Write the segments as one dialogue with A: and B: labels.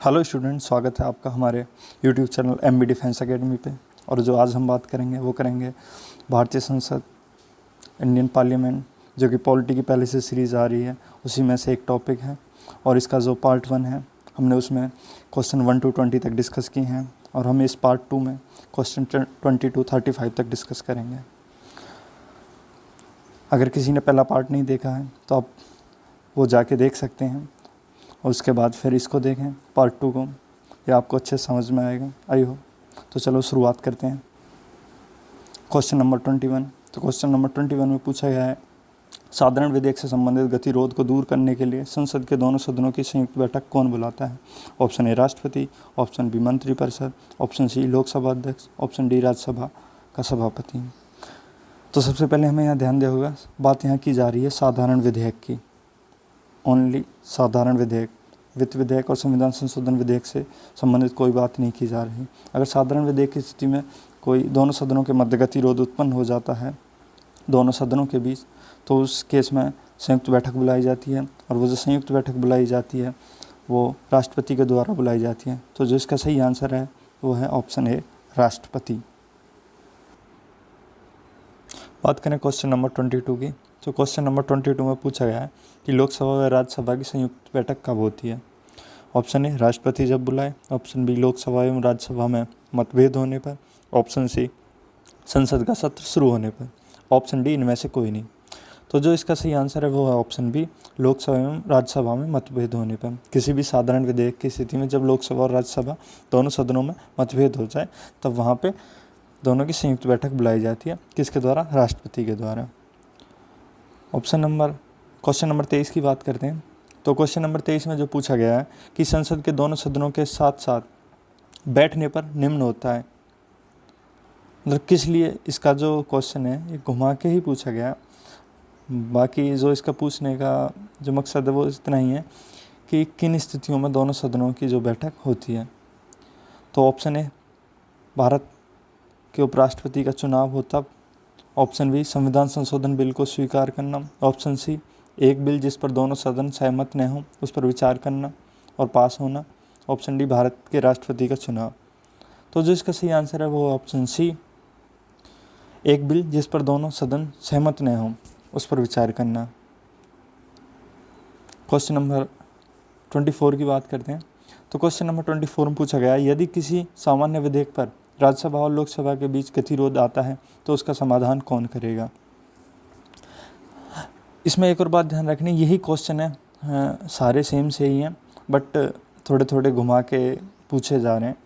A: Hello student, स्वागत है आपका हमारे YouTube channel MB defence academy पे। और जो आज हम बात करेंगे वो करेंगे भारतीय संसद, इंडियन पार्लियामेंट, जो कि पॉलिटी की पहले से सीरीज़ आ रही है, उसी में से एक टॉपिक है। और इसका जो पार्ट 1 है, हमने उसमें क्वेश्चन 1 to 20 तक डिस्कस किए हैं, और हम इस पार्ट 2 में क्वेश्चन 20 to 35 तक डिस्कस करेंगे। अगर किसी ने पहला पार्ट नहीं देखा है तो आप वो जाके देख सकते हैं, और उसके बाद फिर इसको देखें पार्ट 2 को, ये आपको अच्छे समझ में आएगा आई हो। तो चलो शुरुआत करते हैं। Question number 21। तो क्वेश्चन नंबर 21 में पूछा गया है, साधारण विधेयक से संबंधित गतिरोध को दूर करने के लिए संसद के दोनों सदनों की संयुक्त बैठक कौन बुलाता है? ऑप्शन ए राष्ट्रपति, ऑप्शन बी मंत्रिपरिषद, ऑप्शन सी लोकसभा अध्यक्ष, ऑप्शन डी राज्यसभा का सभापति। तो सबसे पहले हमें यहाँ ध्यान देगा, बात यहाँ की जा रही है साधारण विधेयक की, ओनली साधारण विधेयक। वित्त विधेयक और संविधान संशोधन विधेयक से संबंधित कोई बात नहीं की जा रही। अगर साधारण विधेयक की स्थिति में कोई दोनों सदनों के मध्य गतिरोध उत्पन्न हो जाता है दोनों सदनों के बीच, तो उस केस में संयुक्त बैठक बुलाई जाती है, और वो जो संयुक्त बैठक बुलाई जाती है वो राष्ट्रपति के द्वारा बुलाई जाती है। तो जो इसका सही आंसर है वो है ऑप्शन ए राष्ट्रपति। बात करें क्वेश्चन नंबर 22 की। तो क्वेश्चन नंबर 22 में पूछा गया है कि लोकसभा व राज्यसभा की संयुक्त बैठक कब होती है? ऑप्शन ए राष्ट्रपति जब बुलाए, ऑप्शन बी लोकसभा एवं राज्यसभा में मतभेद होने पर, ऑप्शन सी संसद का सत्र शुरू होने पर, ऑप्शन डी इनमें से कोई नहीं। तो जो इसका सही आंसर है वो है ऑप्शन बी लोकसभा एवं राज्यसभा में मतभेद होने पर। किसी भी साधारण विधेयक की स्थिति में जब लोकसभा और राज्यसभा दोनों सदनों में मतभेद हो जाए तब वहाँ पे दोनों की संयुक्त बैठक बुलाई जाती है। किसके द्वारा? राष्ट्रपति के द्वारा। क्वेश्चन नंबर 23 की बात करते हैं। तो क्वेश्चन नंबर 23 में जो पूछा गया है कि संसद के दोनों सदनों के साथ साथ बैठने पर निम्न होता है, मतलब किस लिए इसका जो क्वेश्चन है ये घुमा के ही पूछा गया। बाकी जो इसका पूछने का जो मकसद है वो इतना ही है कि किन स्थितियों में दोनों सदनों की जो बैठक होती है। तो ऑप्शन ए भारत के उपराष्ट्रपति का चुनाव हो तब, ऑप्शन बी संविधान संशोधन बिल को स्वीकार करना, ऑप्शन सी एक बिल जिस पर दोनों सदन सहमत न हों उस पर विचार करना और पास होना, ऑप्शन डी भारत के राष्ट्रपति का चुनाव। तो जो इसका सही आंसर है वो ऑप्शन सी एक बिल जिस पर दोनों सदन सहमत न हों उस पर विचार करना। क्वेश्चन नंबर 24 की बात करते हैं। तो क्वेश्चन नंबर 24 में पूछा गया है, यदि किसी सामान्य विधेयक पर राज्यसभा और लोकसभा के बीच गतिरोध आता है तो उसका समाधान कौन करेगा? इसमें एक और बात ध्यान रखनी, यही क्वेश्चन है, सारे सेम से ही हैं बट थोड़े थोड़े घुमा के पूछे जा रहे हैं।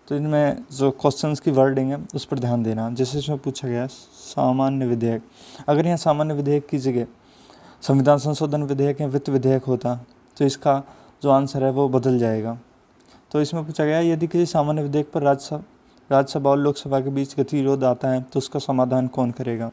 A: तो इनमें जो क्वेश्चंस की वर्डिंग है उस पर ध्यान देना। जैसे इसमें पूछा गया सामान्य विधेयक, अगर यहाँ सामान्य विधेयक की जगह संविधान संशोधन विधेयक या वित्त विधेयक होता तो इसका जो आंसर है वो बदल जाएगा। तो इसमें पूछा गया यदि किसी सामान्य विधेयक पर राज्यसभा और लोकसभा के बीच गतिरोध आता है तो उसका समाधान कौन करेगा?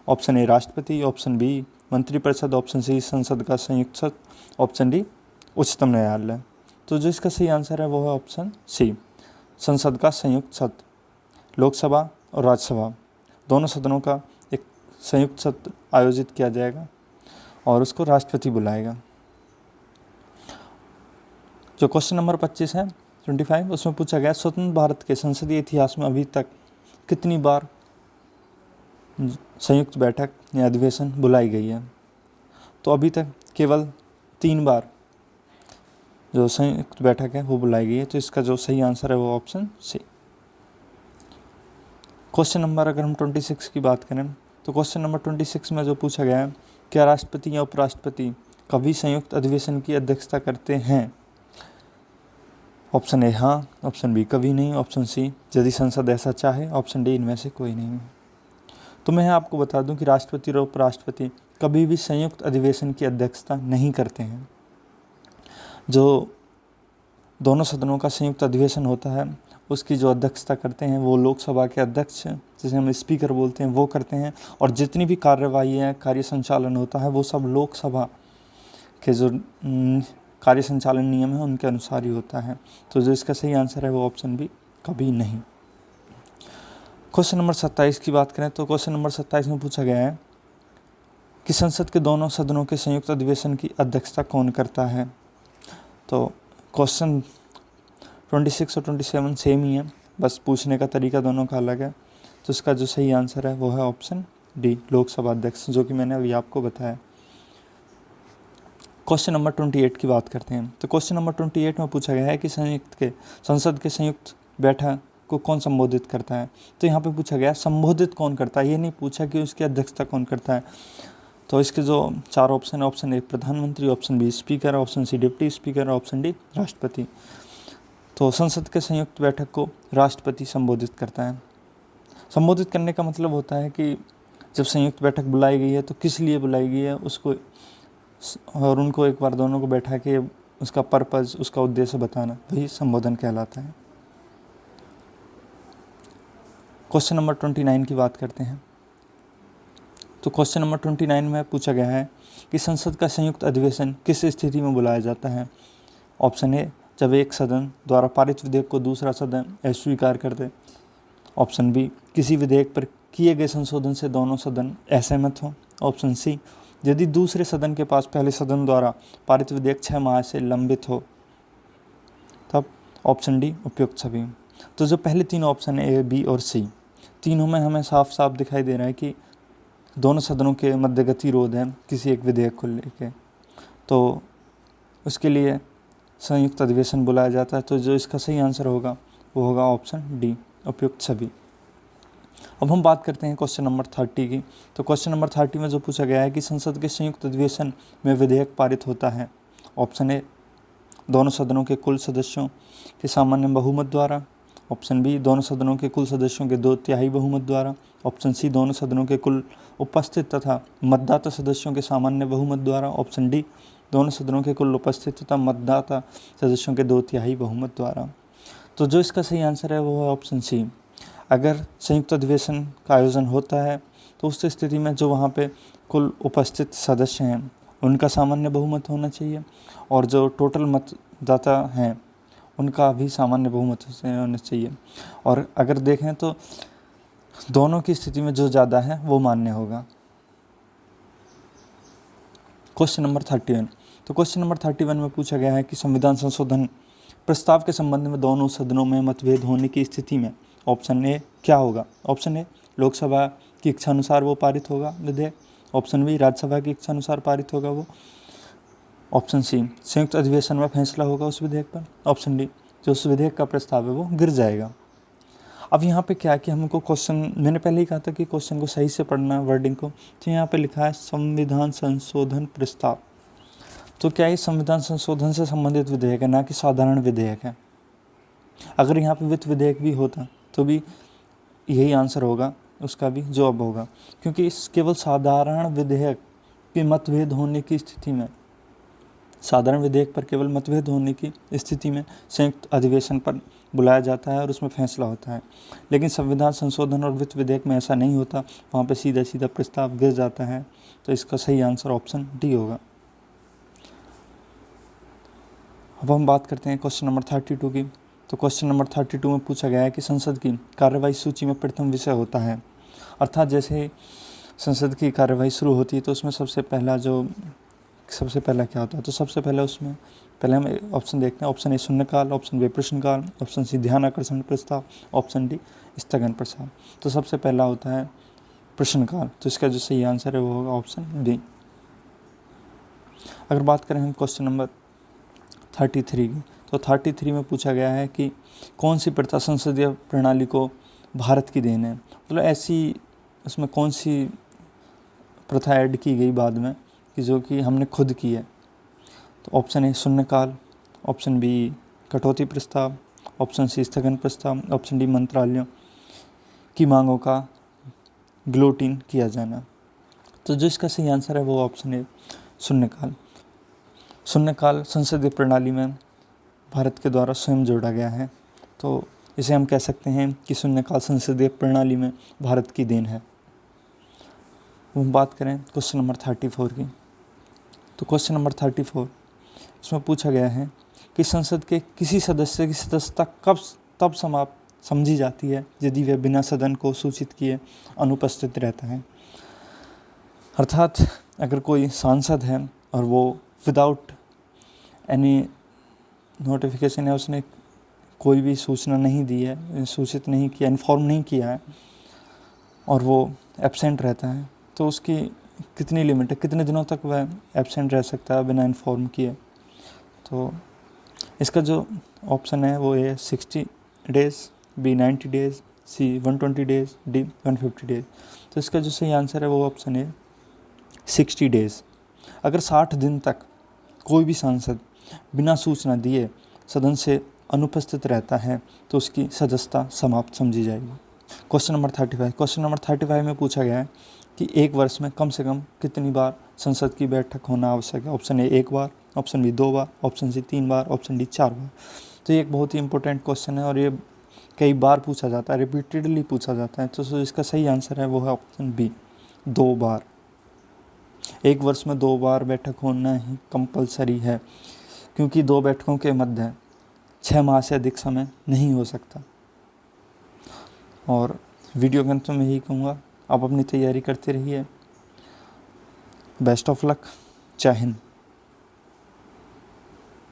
A: ऑप्शन ए राष्ट्रपति, ऑप्शन बी मंत्रिपरिषद, ऑप्शन सी संसद का संयुक्त सत्र, ऑप्शन डी उच्चतम न्यायालय। तो जो इसका सही आंसर है वो है ऑप्शन सी संसद का संयुक्त सत्र। लोकसभा और राज्यसभा दोनों सदनों का एक संयुक्त सत्र आयोजित किया जाएगा और उसको राष्ट्रपति बुलाएगा। जो क्वेश्चन नंबर 25 है 25, उसमें पूछा गया स्वतंत्र भारत के संसदीय इतिहास में अभी तक कितनी बार संयुक्त बैठक या अधिवेशन बुलाई गई है? तो अभी तक केवल 3 बार जो संयुक्त बैठक है वो बुलाई गई है। तो इसका जो सही आंसर है वो ऑप्शन सी। क्वेश्चन नंबर अगर हम 26 की बात करें तो क्वेश्चन नंबर 26 में जो पूछा गया है, क्या राष्ट्रपति या उपराष्ट्रपति कभी संयुक्त अधिवेशन की अध्यक्षता करते हैं? ऑप्शन ए हाँ, ऑप्शन बी कभी नहीं, ऑप्शन सी यदि संसद ऐसा चाहे, ऑप्शन डी इनमें से कोई नहीं। तो मैं आपको बता दूं कि राष्ट्रपति और उपराष्ट्रपति कभी भी संयुक्त अधिवेशन की अध्यक्षता नहीं करते हैं। जो दोनों सदनों का संयुक्त अधिवेशन होता है उसकी जो अध्यक्षता करते हैं वो लोकसभा के अध्यक्ष, जिसे हम स्पीकर बोलते हैं, वो करते हैं। और जितनी भी कार्यवाही है, कार्य संचालन होता है, वो सब लोकसभा के जो कार्य संचालन नियम है उनके अनुसार ही होता है। तो जो इसका सही आंसर है वो ऑप्शन बी कभी नहीं। क्वेश्चन नंबर 27 की बात करें तो क्वेश्चन नंबर 27 में पूछा गया है कि संसद के दोनों सदनों के संयुक्त अधिवेशन की अध्यक्षता कौन करता है? तो क्वेश्चन 26 और 27 सेम ही है, बस पूछने का तरीका दोनों का अलग है। तो इसका जो सही आंसर है वो है ऑप्शन डी, लोकसभा अध्यक्ष, जो कि मैंने अभी आपको बताया। क्वेश्चन नंबर 28 की बात करते हैं। तो क्वेश्चन नंबर 28 में पूछा गया है कि संसद के संयुक्त बैठक को कौन संबोधित करता है। तो यहाँ पे पूछा गया संबोधित कौन करता है, ये नहीं पूछा कि उसकी अध्यक्षता कौन करता है। तो इसके जो 4 ऑप्शन है, ऑप्शन ए प्रधानमंत्री, option B speaker, option C deputy speaker, option D राष्ट्रपति। तो संसद के संयुक्त बैठक को राष्ट्रपति संबोधित करता है। संबोधित करने का मतलब होता है कि जब संयुक्त बैठक बुलाई गई है तो किस लिए बुलाई गई है उसको, और उनको एक बार दोनों को बैठा के उसका पर्पज़, उसका उद्देश्य बताना, वही संबोधन कहलाता है। क्वेश्चन नंबर 29 की बात करते हैं। तो क्वेश्चन नंबर 29 में पूछा गया है कि संसद का संयुक्त अधिवेशन किस स्थिति में बुलाया जाता है। ऑप्शन ए, जब एक सदन द्वारा पारित विधेयक को दूसरा सदन अस्वीकार कर दे। ऑप्शन बी, किसी विधेयक पर किए गए संशोधन से दोनों सदन असहमत हों। ऑप्शन सी, यदि दूसरे सदन के पास पहले सदन द्वारा पारित विधेयक 6 माह से लंबित हो। तब ऑप्शन डी, उपयुक्त सभी। तो जो पहले 3 ऑप्शन है ए, बी और सी, तीनों में हमें साफ साफ दिखाई दे रहा है कि दोनों सदनों के मध्य गतिरोध है किसी एक विधेयक को लेके, तो उसके लिए संयुक्त अधिवेशन बुलाया जाता है। तो जो इसका सही आंसर होगा वो होगा ऑप्शन डी, उपयुक्त सभी। अब हम बात करते हैं क्वेश्चन नंबर 30 की। तो क्वेश्चन नंबर 30 में जो पूछा गया है कि संसद के संयुक्त अधिवेशन में विधेयक पारित होता है। ऑप्शन ए, दोनों सदनों के कुल सदस्यों के सामान्य बहुमत द्वारा। ऑप्शन बी, दोनों सदनों के कुल सदस्यों के 2/3 बहुमत द्वारा। ऑप्शन सी, दोनों सदनों के कुल उपस्थित तथा मतदाता सदस्यों के सामान्य बहुमत द्वारा। ऑप्शन डी, दोनों सदनों के कुल उपस्थित तथा मतदाता सदस्यों के 2/3 बहुमत द्वारा। तो जो इसका सही आंसर है वो है ऑप्शन सी। अगर संयुक्त अधिवेशन का आयोजन होता है तो उस स्थिति में जो वहाँ पे कुल उपस्थित सदस्य हैं उनका सामान्य बहुमत होना चाहिए, और जो टोटल मतदाता हैं उनका भी सामान्य बहुमत होना चाहिए। और अगर देखें तो दोनों की स्थिति में जो ज़्यादा है वो मान्य होगा। Question number 31। तो क्वेश्चन नंबर 31 में पूछा गया है कि संविधान संशोधन प्रस्ताव के संबंध में दोनों सदनों में मतभेद होने की स्थिति में ऑप्शन ए क्या होगा। ऑप्शन ए, लोकसभा की इच्छा अनुसार वो पारित होगा विधेयक। ऑप्शन बी, राज्यसभा की इच्छा अनुसार पारित होगा वो। ऑप्शन सी, संयुक्त अधिवेशन में फैसला होगा उस विधेयक पर। ऑप्शन डी, जो उस विधेयक का प्रस्ताव है वो गिर जाएगा। अब यहाँ पे क्या है कि हमको क्वेश्चन, मैंने पहले ही कहा था कि क्वेश्चन को सही से पढ़ना है, वर्डिंग को। तो यहाँ पे लिखा है संविधान संशोधन प्रस्ताव। तो क्या ये संविधान संशोधन से संबंधित विधेयक है, ना कि साधारण विधेयक है। अगर यहाँ पे वित्त विधेयक भी होता तो भी यही आंसर होगा उसका भी जो अब होगा, क्योंकि इस केवल साधारण विधेयक के मतभेद होने की स्थिति में, साधारण विधेयक पर केवल मतभेद होने की स्थिति में संयुक्त अधिवेशन पर बुलाया जाता है और उसमें फैसला होता है। लेकिन संविधान संशोधन और वित्त विधेयक में ऐसा नहीं होता, वहाँ पे सीधा सीधा प्रस्ताव गिर जाता है। तो इसका सही आंसर ऑप्शन डी होगा। अब हम बात करते हैं क्वेश्चन नंबर 32 की। तो क्वेश्चन नंबर 32 में पूछा गया है कि संसद की कार्यवाही सूची में प्रथम विषय होता है। अर्थात जैसे संसद की कार्यवाही शुरू होती है तो उसमें सबसे पहला क्या होता है। तो सबसे पहले उसमें पहले हम ऑप्शन देखते हैं। ऑप्शन ए शून्यकाल, ऑप्शन बी प्रश्नकाल, ऑप्शन सी ध्यान आकर्षण प्रस्ताव, ऑप्शन डी स्थगन प्रस्ताव। तो सबसे पहला होता है प्रश्नकाल। तो इसका जो सही आंसर है वो होगा ऑप्शन डी। अगर बात करें हम क्वेश्चन नंबर 33 की, तो 33 में पूछा गया है कि कौन सी प्रथा संसदीय प्रणाली को भारत की देन है। मतलब ऐसी उसमें कौन सी प्रथा ऐड की गई बाद में कि जो कि हमने खुद की है। तो ऑप्शन ए शून्यकाल, ऑप्शन बी कटौती प्रस्ताव, ऑप्शन सी स्थगन प्रस्ताव, ऑप्शन डी मंत्रालयों की मांगों का ग्लोटिन किया जाना। तो जो इसका सही आंसर है वो ऑप्शन ए शून्यकाल। शून्यकाल संसदीय प्रणाली में भारत के द्वारा स्वयं जोड़ा गया है, तो इसे हम कह सकते हैं कि शून्यकाल संसदीय प्रणाली में भारत की देन है। हम बात करें क्वेश्चन नंबर 34 की। तो क्वेश्चन नंबर 34 इसमें पूछा गया है कि संसद के किसी सदस्य की सदस्यता तब समाप्त समझी जाती है यदि वह बिना सदन को सूचित किए अनुपस्थित रहता है। अर्थात अगर कोई सांसद है और वो विदाउट एनी नोटिफिकेशन है उसने कोई भी सूचना नहीं दी है, सूचित नहीं किया, इन्फॉर्म नहीं किया है और वो एब्सेंट रहता है, तो उसकी कितनी लिमिट है, कितने दिनों तक वह एब्सेंट रह सकता है बिना इन्फॉर्म किए। तो इसका जो ऑप्शन है वो है 60 डेज़, बी 90 डेज़, सी 120 डेज़, डी 150 डेज़। तो इसका जो सही आंसर है वो ऑप्शन है 60 डेज़। अगर 60 दिन तक कोई भी सांसद बिना सूचना दिए सदन से अनुपस्थित रहता है तो उसकी सदस्यता समाप्त समझी जाएगी। क्वेश्चन नंबर 35 में पूछा गया है कि एक वर्ष में कम से कम कितनी बार संसद की बैठक होना आवश्यक है। ऑप्शन ए 1 बार, ऑप्शन बी 2 बार, ऑप्शन सी 3 बार, ऑप्शन डी 4 बार। तो ये एक बहुत ही इंपॉर्टेंट क्वेश्चन है और ये कई बार पूछा जाता है, रिपीटेडली पूछा जाता है। तो इसका सही आंसर है वो है ऑप्शन बी 2 बार। एक वर्ष में 2 बार बैठक होना ही कंपलसरी है, क्योंकि 2 बैठकों के मध्य 6 माह से अधिक समय नहीं हो सकता। और वीडियो के अंत में यही कहूँगा, आप अपनी तैयारी करते रहिए। Best of luck. जय हिंद।